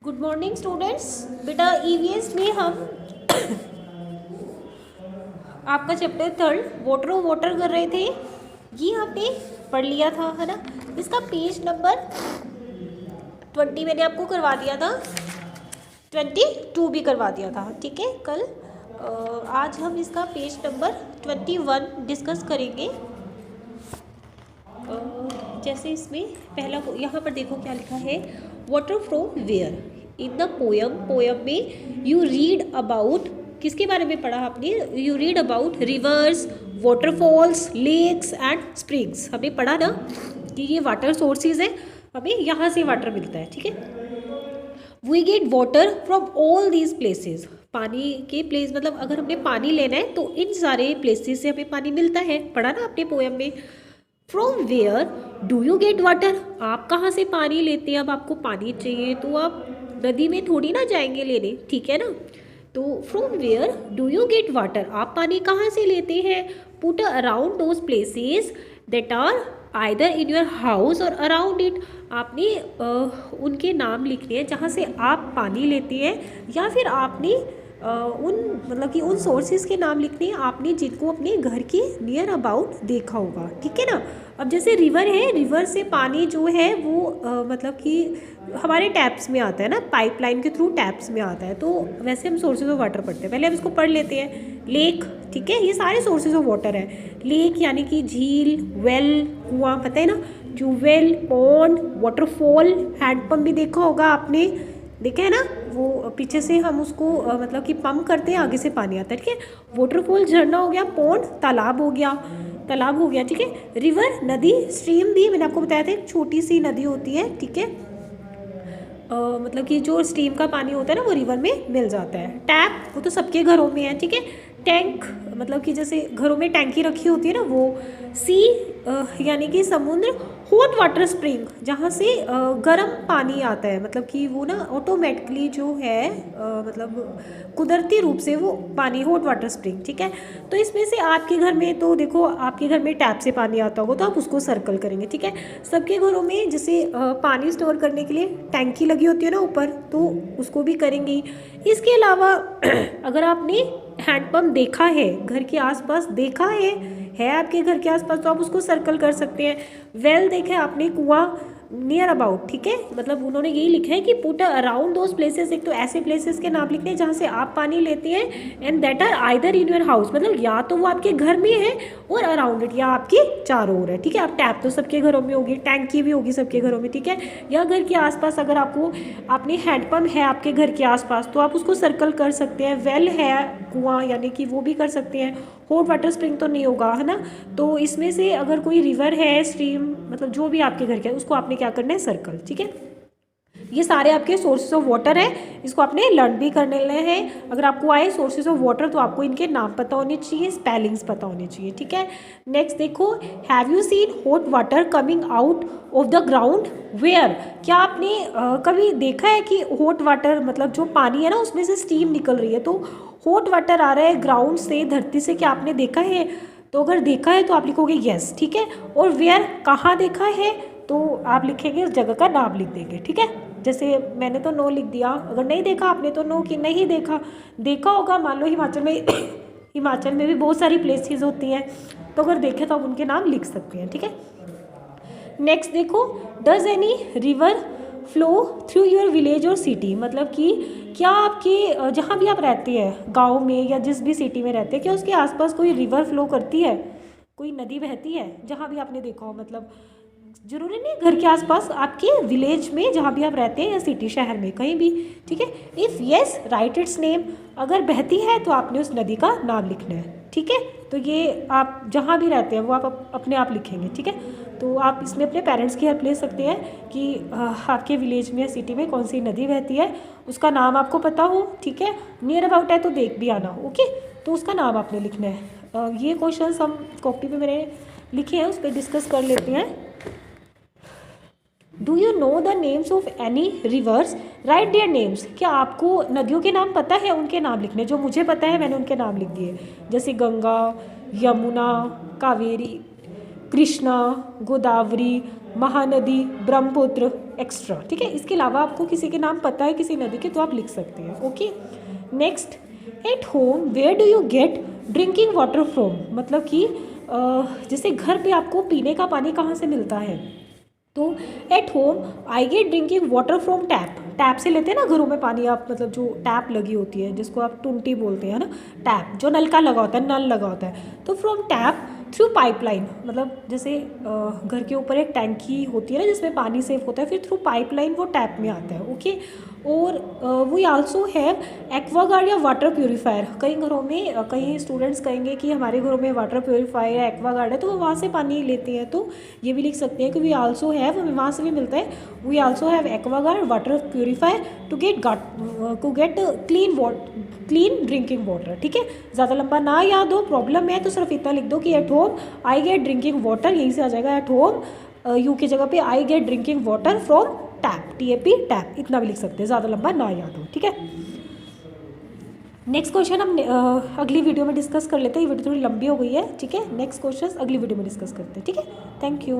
Good morning students. बेटा EVS में हम आपका चैप्टर 3 वाटर ऑफ वाटर कर रहे थे। ये आपने पढ़ लिया था, है ना। इसका पेज नंबर 20 मैंने आपको करवा दिया था, 22 भी करवा दिया था, ठीक है। कल आज हम इसका पेज नंबर 21 डिस्कस करेंगे। जैसे इसमें पहला यहाँ पर देखो क्या लिखा है, water from where in the poem में यू रीड अबाउट, किसके बारे में पढ़ा आपने? You read about rivers, waterfalls, lakes and springs. हमें पढ़ा ना कि ये वाटर सोर्सेज है, हमें यहाँ से वाटर मिलता है, ठीक है। We get water from all these places, पानी के प्लेस मतलब अगर हमने पानी लेना है तो इन सारे प्लेसेस से हमें पानी मिलता है, पढ़ा ना आपने पोयम में। From where do you get water, आप कहाँ से पानी लेते हैं? अब आपको पानी चाहिए तो आप नदी में थोड़ी ना जाएंगे लेने, ठीक है ना। तो from where do you get water, आप पानी कहाँ से लेते हैं? Put around those places that are either in your house or around it, आपने उनके नाम लिखने हैं जहाँ से आप पानी लेते हैं, या फिर आपने उन मतलब कि उन सोर्सेज के नाम लिखने हैं आपने जिनको अपने घर के नियर अबाउट देखा होगा, ठीक है ना। अब जैसे रिवर है, रिवर से पानी जो है वो मतलब कि हमारे टैप्स में आता है ना, पाइपलाइन के थ्रू टैप्स में आता है, तो वैसे हम सोर्सेज ऑफ वाटर पढ़ते हैं। पहले हम इसको पढ़ लेते हैं। लेक, ठीक है, ये सारे सोर्सेज ऑफ वाटर है। लेक यानी कि झील, वेल कुआं, पता है ना, ट्यूबवेल, पॉन्ड, वाटरफॉल, हैंडपम्प भी देखा होगा आपने, देखा है ना, वो पीछे से हम उसको मतलब कि पंप करते हैं, आगे से पानी आता है, ठीक है। वाटरफॉल झरना हो गया, पॉन्ड तालाब हो गया, ठीक है। रिवर नदी, स्ट्रीम भी मैंने आपको बताया था एक छोटी सी नदी होती है, ठीक है। मतलब कि जो स्ट्रीम का पानी होता है ना वो रिवर में मिल जाता है। टैप वो तो सबके घरों में है, ठीक है। टैंक मतलब कि जैसे घरों में टैंकी रखी होती है ना वो। सी यानी कि समुद्र। हॉट वाटर स्प्रिंग जहाँ से गर्म पानी आता है, मतलब कि वो ना ऑटोमेटिकली जो है मतलब कुदरती रूप से वो पानी, हॉट वाटर स्प्रिंग, ठीक है। तो इसमें से आपके घर में तो देखो, आपके घर में टैप से पानी आता होगा तो आप उसको सर्कल करेंगे, ठीक है। सबके घरों में जैसे पानी स्टोर करने के लिए टैंकी लगी होती है ना ऊपर, तो उसको भी करेंगे। इसके अलावा अगर आपने हैंडपम्प देखा है घर के आसपास, देखा है आपके घर के आसपास, तो आप उसको सर्कल कर सकते हैं। वेल देखा है आपने, कुआं नियर अबाउट, ठीक है, मतलब उन्होंने यही लिखा है कि पुट अराउंड दोज प्लेसेस, एक तो ऐसे प्लेसेस के नाम लिखने हैं जहाँ से आप पानी लेते हैं, and that are either in your house, मतलब या तो वो आपके घर में है और अराउंड इट, या आपके चारों ओर है, ठीक है। अब टैप तो सबके घरों में होगी, टैंकी भी होगी सबके घरों में, ठीक है। या घर के आसपास अगर आपने हैंडपम्प है आपके घर के आसपास तो आप उसको सर्कल कर सकते हैं। वेल है, कुआं यानी कि वो भी कर सकते हैं। हॉट वाटर स्प्रिंग तो नहीं होगा, है ना। तो इसमें से अगर कोई रिवर है, स्ट्रीम, मतलब जो भी आपके घर के है उसको आपने क्या करना है, सर्कल, ठीक है। ये सारे आपके सोर्सेज ऑफ वाटर है, इसको आपने लर्न भी करने हैं। अगर आपको आए सोर्सेज ऑफ वाटर तो आपको इनके नाम पता होने चाहिए, स्पेलिंग्स पता होने चाहिए, ठीक है। नेक्स्ट देखो, have you seen hot water coming out of the ground where, क्या आपने कभी देखा है कि हॉट वाटर मतलब जो पानी है ना उसमें से स्टीम निकल रही है, तो हॉट वाटर आ रहा है ग्राउंड से, धरती से, क्या आपने देखा है? तो अगर देखा है तो आप लिखोगे यस, ठीक है। और वेयर कहाँ देखा है तो आप लिखेंगे उस जगह का नाम लिख देंगे, ठीक है। जैसे मैंने तो नो लिख दिया, अगर नहीं देखा आपने तो नो कि नहीं देखा। देखा होगा, मान लो हिमाचल में हिमाचल में भी बहुत सारी प्लेसेस होती हैं, तो अगर देखे तो आप उनके नाम लिख सकते हैं, ठीक है। नेक्स्ट देखो, does any river flow through your village और सिटी, मतलब कि क्या आपके जहाँ भी आप रहते हैं गांव में या जिस भी सिटी में रहते हैं, क्या उसके आसपास कोई रिवर फ्लो करती है, कोई नदी बहती है जहाँ भी आपने देखा हो, मतलब जरूरी नहीं घर के आसपास, आपके विलेज में जहाँ भी आप रहते हैं या सिटी शहर में कहीं भी, ठीक है। If yes right it's name, अगर बहती है तो आपने उस नदी का नाम लिखना है, ठीक है। तो ये आप जहाँ भी रहते हैं वो आप अपने आप लिखेंगे, ठीक है। तो आप इसमें अपने पेरेंट्स की हेल्प ले सकते हैं कि आपके विलेज में या सिटी में कौन सी नदी बहती है, उसका नाम आपको पता हो, ठीक है। नियर अबाउट है तो देख भी आना, ओके, तो उसका नाम आपने लिखना है। ये क्वेश्चंस हम कॉपी पे मैंने लिखे हैं, उस पर डिस्कस कर लेते हैं। Do you know the names of any reverse, right their names, क्या आपको नदियों के नाम पता है? उनके नाम लिखने, जो मुझे पता है मैंने उनके नाम लिख दिए, जैसे गंगा, यमुना, कावेरी, कृष्णा, गोदावरी, महानदी, ब्रह्मपुत्र एक्स्ट्रा, ठीक है। इसके अलावा आपको किसी के नाम पता है किसी नदी के तो आप लिख सकते हैं, okay. Next, at home where do you get drinking water from, मतलब कि जैसे घर पे आपको पीने का पानी कहाँ से मिलता है, तो at home I get drinking water from tap, tap से लेते हैं ना घरों में पानी आप, मतलब जो टैप लगी होती है जिसको आप टुंटी बोलते हैं ना, टैप जो नल का लगा होता है, नल लगा होता है, तो फ्रॉम टैप थ्रू पाइपलाइन, मतलब जैसे घर के ऊपर एक टैंकी होती है ना जिसमें पानी सेव होता है, फिर थ्रू पाइपलाइन वो टैप में आता है, ओके। और वी आल्सो हैव एक्वागार्ड या वाटर प्योरीफायर, कई घरों में कई स्टूडेंट्स कहेंगे कि हमारे घरों में वाटर प्योरीफायर या एक्वागार्ड है तो वो वहाँ से पानी लेते हैं, तो ये भी लिख सकते हैं कि वी आल्सो हैव, हमें वहाँ से भी मिलता है, we also have Aquaguard water purifier to get clean drinking water, ठीक है। ज़्यादा लंबा ना याद हो, प्रॉब्लम है तो सिर्फ इतना लिख दो कि at home I get drinking water, यहीं से आ जाएगा एट होम, यू की जगह पे I get drinking water from tap, TAP tap, इतना भी लिख सकते हैं, ज़्यादा लंबा ना याद हो, ठीक है। नेक्स्ट क्वेश्चन हम अगली वीडियो में डिस्कस कर लेते हैं, ये वीडियो थोड़ी लंबी हो गई है, ठीक है। नेक्स्ट क्वेश्चन अगली वीडियो में डिस्कस करते हैं, ठीक है। Thank you.